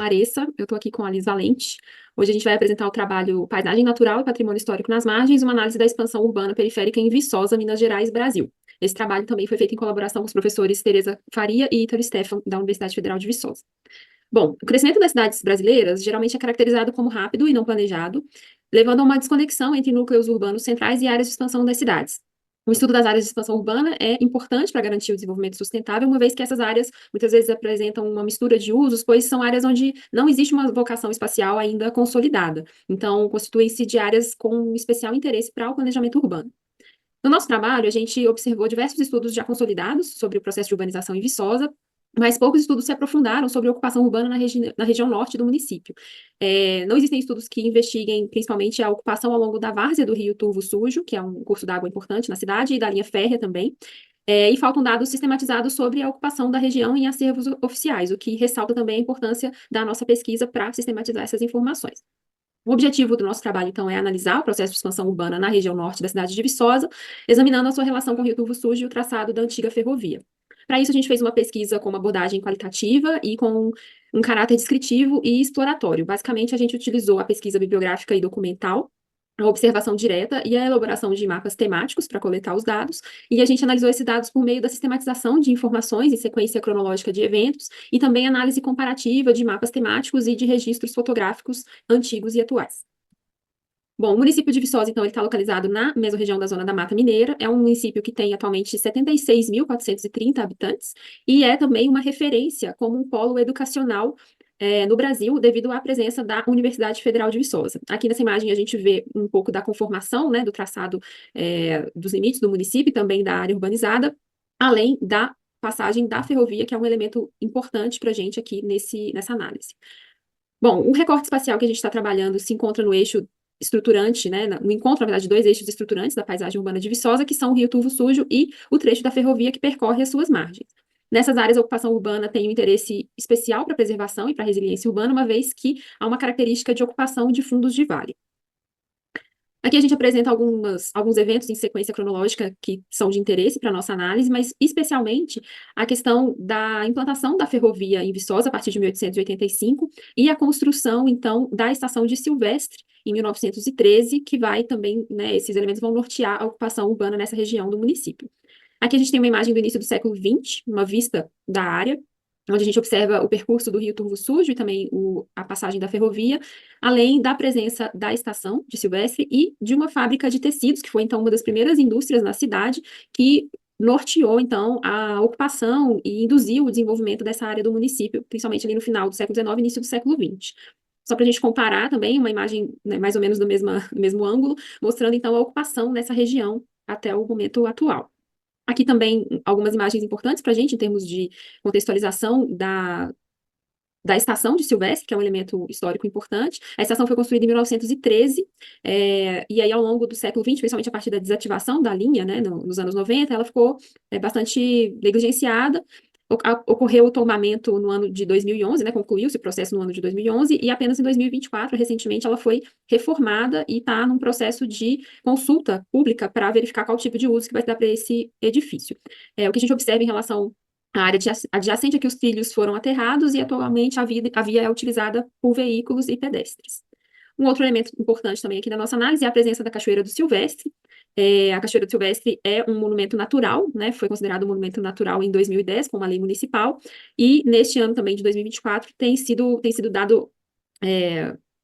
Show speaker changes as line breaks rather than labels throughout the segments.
Larissa, eu estou aqui com a Liz Valente. Hoje a gente vai apresentar o trabalho Paisagem Natural e Patrimônio Histórico nas Margens, uma análise da expansão urbana periférica em Viçosa, Minas Gerais, Brasil. Esse trabalho também foi feito em colaboração com os professores Tereza Faria e Ítalo Stefan, da Universidade Federal de Viçosa. Bom, o crescimento das cidades brasileiras geralmente é caracterizado como rápido e não planejado, levando a uma desconexão entre núcleos urbanos centrais e áreas de expansão das cidades. O estudo das áreas de expansão urbana é importante para garantir o desenvolvimento sustentável, uma vez que essas áreas muitas vezes apresentam uma mistura de usos, pois são áreas onde não existe uma vocação espacial ainda consolidada. Então, constituem-se de áreas com especial interesse para o planejamento urbano. No nosso trabalho, a gente observou diversos estudos já consolidados sobre o processo de urbanização em Viçosa, mas poucos estudos se aprofundaram sobre a ocupação urbana na região norte do município. Não existem estudos que investiguem principalmente a ocupação ao longo da várzea do rio Turvo Sujo, que é um curso d'água importante na cidade, e da linha férrea também. E faltam dados sistematizados sobre a ocupação da região em acervos oficiais, o que ressalta também a importância da nossa pesquisa para sistematizar essas informações. O objetivo do nosso trabalho, então, é analisar o processo de expansão urbana na região norte da cidade de Viçosa, examinando a sua relação com o Rio Turvo Sujo e o traçado da antiga ferrovia. Para isso, a gente fez uma pesquisa com uma abordagem qualitativa e com um caráter descritivo e exploratório. Basicamente, a gente utilizou a pesquisa bibliográfica e documental, a observação direta e a elaboração de mapas temáticos para coletar os dados, e a gente analisou esses dados por meio da sistematização de informações em sequência cronológica de eventos, e também análise comparativa de mapas temáticos e de registros fotográficos antigos e atuais. Bom, o município de Viçosa, então, ele está localizado na mesorregião da Zona da Mata Mineira, é um município que tem atualmente 76.430 habitantes, e é também uma referência como um polo educacional no Brasil, devido à presença da Universidade Federal de Viçosa. Aqui nessa imagem a gente vê um pouco da conformação, né, do traçado dos limites do município e também da área urbanizada, além da passagem da ferrovia, que é um elemento importante para a gente aqui nessa análise. Bom, o recorte espacial que a gente está trabalhando se encontra no eixo estruturante, né, no encontro, na verdade, de dois eixos estruturantes da paisagem urbana de Viçosa, que são o Rio Turvo Sujo e o trecho da ferrovia que percorre as suas margens. Nessas áreas, a ocupação urbana tem um interesse especial para a preservação e para a resiliência urbana, uma vez que há uma característica de ocupação de fundos de vale. Aqui a gente apresenta alguns eventos em sequência cronológica que são de interesse para a nossa análise, mas especialmente a questão da implantação da ferrovia em Viçosa a partir de 1885 e a construção, então, da estação de Silvestre em 1913, que vai também, né, esses elementos vão nortear a ocupação urbana nessa região do município. Aqui a gente tem uma imagem do início do século XX, uma vista da área, onde a gente observa o percurso do Rio Turvo Sujo e também a passagem da ferrovia, além da presença da estação de Silvestre e de uma fábrica de tecidos, que foi, então, uma das primeiras indústrias na cidade, que norteou, então, a ocupação e induziu o desenvolvimento dessa área do município, principalmente ali no final do século XIX e início do século XX. Só para a gente comparar também, uma imagem, né, mais ou menos do mesmo ângulo, mostrando, então, a ocupação nessa região até o momento atual. Aqui também algumas imagens importantes para a gente, em termos de contextualização da estação de Silvestre, que é um elemento histórico importante. A estação foi construída em 1913, e aí ao longo do século XX, principalmente a partir da desativação da linha, né, nos anos 90, ela ficou bastante negligenciada. Ocorreu o tombamento no ano de 2011, né, concluiu-se o processo no ano de 2011, e apenas em 2024, recentemente, ela foi reformada e está num processo de consulta pública para verificar qual tipo de uso que vai dar para esse edifício. O que a gente observa em relação à área adjacente é que os trilhos foram aterrados e atualmente a via é utilizada por veículos e pedestres. Um outro elemento importante também aqui da nossa análise é a presença da Cachoeira do Silvestre. A Cachoeira do Silvestre é um monumento natural, né? Foi considerado um monumento natural em 2010, com uma lei municipal, e neste ano também, de 2024, tem sido dado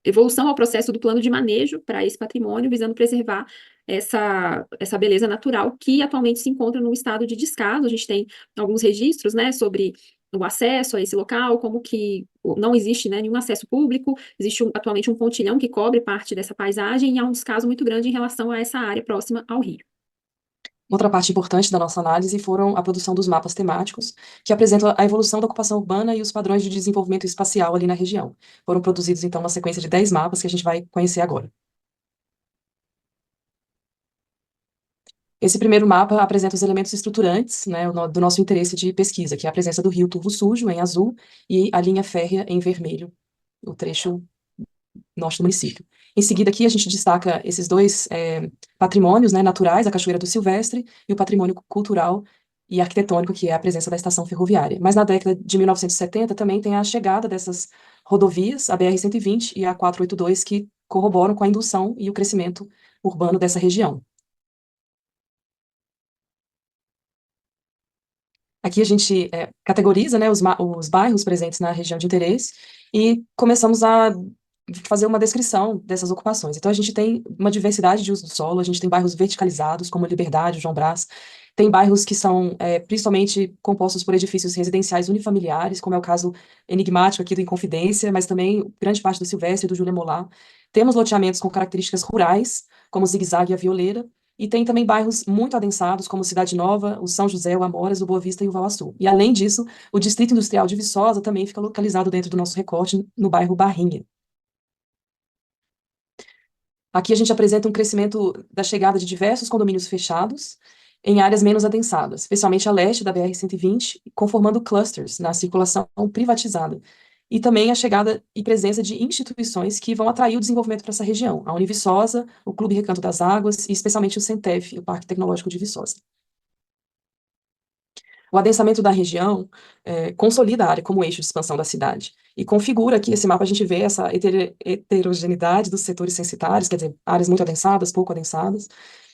evolução ao processo do plano de manejo para esse patrimônio, visando preservar essa beleza natural que atualmente se encontra num estado de descaso. A gente tem alguns registros, né, sobre o acesso a esse local, como que não existe, né, nenhum acesso público, existe atualmente um pontilhão que cobre parte dessa paisagem e há um descaso muito grande em relação a essa área próxima ao rio.
Outra parte importante da nossa análise foram a produção dos mapas temáticos, que apresentam a evolução da ocupação urbana e os padrões de desenvolvimento espacial ali na região. Foram produzidos, então, uma sequência de 10 mapas que a gente vai conhecer agora. Esse primeiro mapa apresenta os elementos estruturantes, né, do nosso interesse de pesquisa, que é a presença do rio Turvo Sujo, em azul, e a linha férrea, em vermelho, o trecho norte do município. Em seguida, aqui a gente destaca esses dois patrimônios, né, naturais, a Cachoeira do Silvestre e o patrimônio cultural e arquitetônico, que é a presença da estação ferroviária. Mas na década de 1970 também tem a chegada dessas rodovias, a BR-120 e a 482, que corroboram com a indução e o crescimento urbano dessa região. Aqui a gente categoriza, né, os bairros presentes na região de interesse e começamos a fazer uma descrição dessas ocupações. Então, a gente tem uma diversidade de uso do solo, a gente tem bairros verticalizados, como Liberdade, João Brás, tem bairros que são principalmente compostos por edifícios residenciais unifamiliares, como é o caso enigmático aqui do Inconfidência, mas também grande parte do Silvestre e do Júlia Molar. Temos loteamentos com características rurais, como o Zigue-Zague e a Violeira, e tem também bairros muito adensados, como Cidade Nova, o São José, o Amoras, o Boa Vista e o Valaçu. E, além disso, o Distrito Industrial de Viçosa também fica localizado dentro do nosso recorte, no bairro Barrinha. Aqui a gente apresenta um crescimento da chegada de diversos condomínios fechados em áreas menos adensadas, especialmente a leste da BR-120, conformando clusters na circulação privatizada. E também a chegada e presença de instituições que vão atrair o desenvolvimento para essa região, a Univiçosa, o Clube Recanto das Águas e especialmente o Centef, o Parque Tecnológico de Viçosa. O adensamento da região consolida a área como eixo de expansão da cidade. E configura aqui, esse mapa, a gente vê essa heterogeneidade dos setores censitários, quer dizer, áreas muito adensadas, pouco adensadas,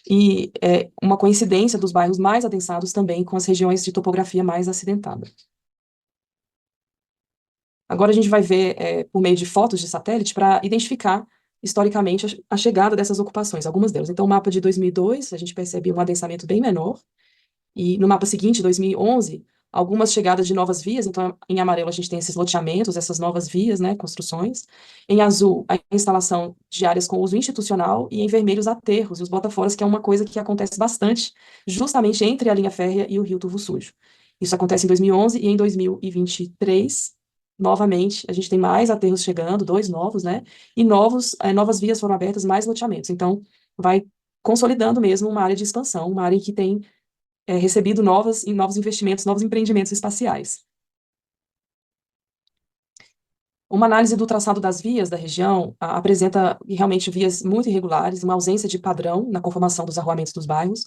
e uma coincidência dos bairros mais adensados também com as regiões de topografia mais acidentada. Agora a gente vai ver, por meio de fotos de satélite, para identificar historicamente a chegada dessas ocupações, algumas delas. Então, o mapa de 2002, a gente percebe um adensamento bem menor, e no mapa seguinte, 2011, algumas chegadas de novas vias. Então, em amarelo a gente tem esses loteamentos, essas novas vias, né, construções. Em azul, a instalação de áreas com uso institucional, e em vermelho, os aterros e os botaforas, que é uma coisa que acontece bastante justamente entre a linha férrea e o Rio Turvo Sujo. Isso acontece em 2011 e em 2023, novamente, a gente tem mais aterros chegando, 2 novos, né, e novas vias foram abertas, mais loteamentos. Então, vai consolidando mesmo uma área de expansão, uma área em que tem recebido novos investimentos, novos empreendimentos espaciais. Uma análise do traçado das vias da região apresenta realmente vias muito irregulares, uma ausência de padrão na conformação dos arruamentos dos bairros,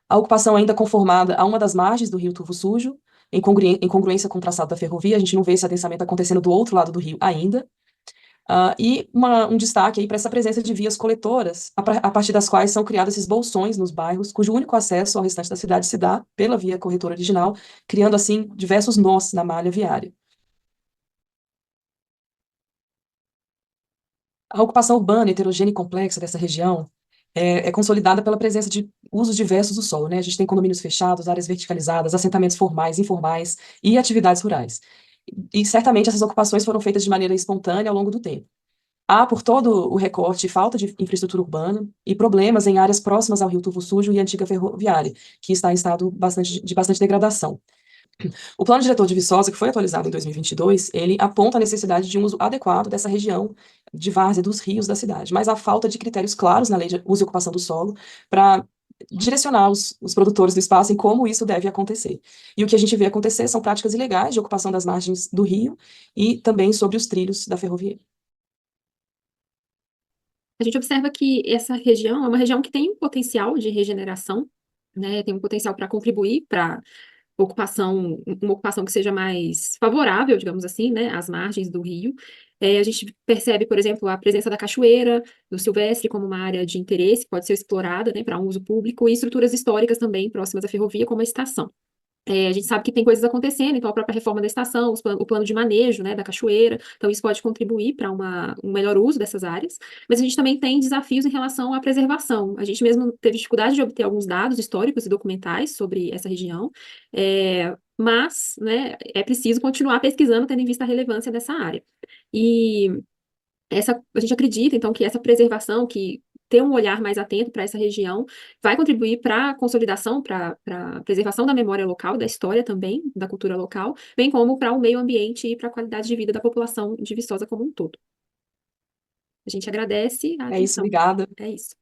a ocupação ainda conformada a uma das margens do rio Turvo Sujo, em congruência com o traçado da ferrovia. A gente não vê esse adensamento acontecendo do outro lado do rio ainda. E um destaque aí para essa presença de vias coletoras, a partir das quais são criados esses bolsões nos bairros, cujo único acesso ao restante da cidade se dá pela via corretora original, criando assim diversos nós na malha viária. A ocupação urbana, heterogênea e complexa dessa região é consolidada pela presença de usos diversos do solo, né? A gente tem condomínios fechados, áreas verticalizadas, assentamentos formais, informais e atividades rurais. E certamente essas ocupações foram feitas de maneira espontânea ao longo do tempo. Há, por todo o recorte, falta de infraestrutura urbana e problemas em áreas próximas ao Rio Turvo Sujo e antiga ferroviária, que está em estado de bastante degradação. O plano diretor de Viçosa, que foi atualizado em 2022, ele aponta a necessidade de um uso adequado dessa região de várzea dos rios da cidade, mas há falta de critérios claros na lei de uso e ocupação do solo para direcionar os produtores do espaço em como isso deve acontecer. E o que a gente vê acontecer são práticas ilegais de ocupação das margens do rio e também sobre os trilhos da ferrovia.
A gente observa que essa região é uma região que tem um potencial de regeneração, né? Tem um potencial para contribuir para uma ocupação que seja mais favorável, digamos assim, né, às margens do rio. A gente percebe, por exemplo, a presença da cachoeira, do Silvestre, como uma área de interesse que pode ser explorada, né, para um uso público, e estruturas históricas também próximas à ferrovia, como a estação. A gente sabe que tem coisas acontecendo, então a própria reforma da estação, o plano de manejo, né, da cachoeira, então isso pode contribuir para um melhor uso dessas áreas, mas a gente também tem desafios em relação à preservação. A gente mesmo teve dificuldade de obter alguns dados históricos e documentais sobre essa região, mas, né, é preciso continuar pesquisando, tendo em vista a relevância dessa área. E a gente acredita, então, que essa preservação, que ter um olhar mais atento para essa região, vai contribuir para a consolidação, para a preservação da memória local, da história também, da cultura local, bem como para o meio ambiente e para a qualidade de vida da população de Viçosa como um todo. A gente agradece a
É isso,
atenção.
obrigada.
É isso.